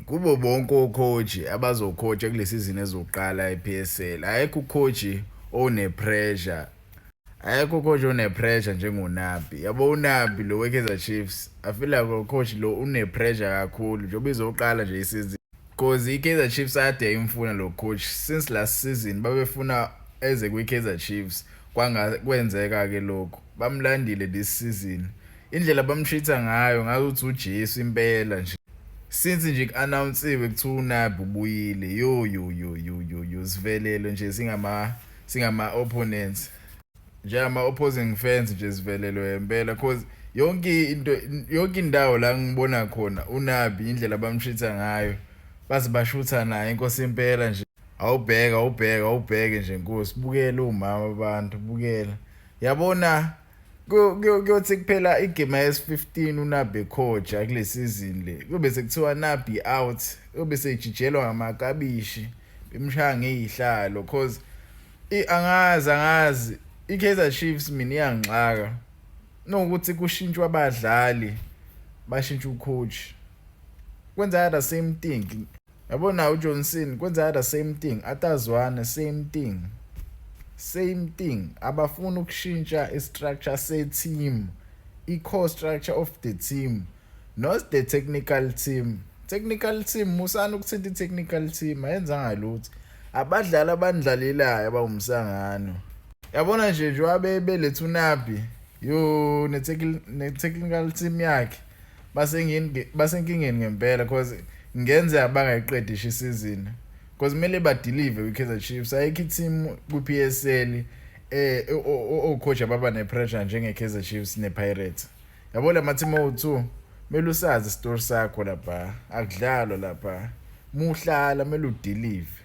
Kubo bonke ocoach abazocoacha kule season ezoqala ePSL ayekho ucoach one-pressure. Ayekho ucoach one-pressure njengoNabi. Yabo uNabi lo weKaizer Chiefs. I feel like lo coach lo une-pressure kakhulu njengoba izoqala nje isizini. Cause iKaizer Chiefs ade imfuna lo coach since last season babefuna eze kwiKaizer Chiefs kwenzeka ke lokho. Bamlandile this season. Indlela bamshitha ngayo ngazuthi uJesu impela nje. Since nje ku-announce-iwe kuthiwa uNabi ubuyile yo sivelele nje singama opponents njengama opposing fans nje sivelelwe impela cause yonke indawo la ngibona khona uNabi indlela abamshitha ngayo base bashutha naye inkosi impela nje awubheke nje Nkosi bukela umama abantu bukela yabona kuyothi kuphela igame yesi-15 uNabi coach kule season le kube sekuthiwa Nabi out kube sejijelwa ngamakabishi bemshaya ngezihlalo cause angazi iKaizer Chiefs mina iyangixaka nokuthi kushintshwa abadlali bashintsha ucoach kwenza the same thing yabona uJohnson kwenza the same thing atazwana same thing abafuna ukushintsha istructure se-team i-core structure of the team not the technical team musana ukuthinta i-technical team ayenzanga lutho abadlali abandlalelayo abawumsangano yabona nje njengoba beletha uNabi yo ne-technical team yakhe basenkingeni ngempela cause ngenze abangayiqedisha isizini cause kumele badeliver kwiKaizer Chiefs ayikho i-team ku-PSL ocoach ababa ne-pressure njengeKaizer Chiefs nePirates yabo la ma-team o2 kumele usazi isitori sakho lapha akudlalwa lapha muhlala kumele udeliver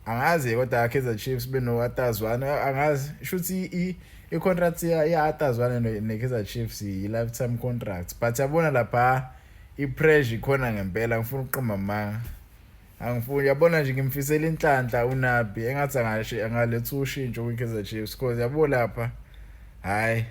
angazi kodwa iKaizer Chiefs benoAtazwana angazi shuthi i-contract ya-Atazwana neKaizer Chiefs i-lifetime contract but yabona lapha i-pressure ikhona ngempela ngifuna ukuqamba amanga angifuni yabona nje ngimfisela inhlanhla uNabi engathi angaletha ushintsho kwiKaizer Chiefs cause yabo lapha hayi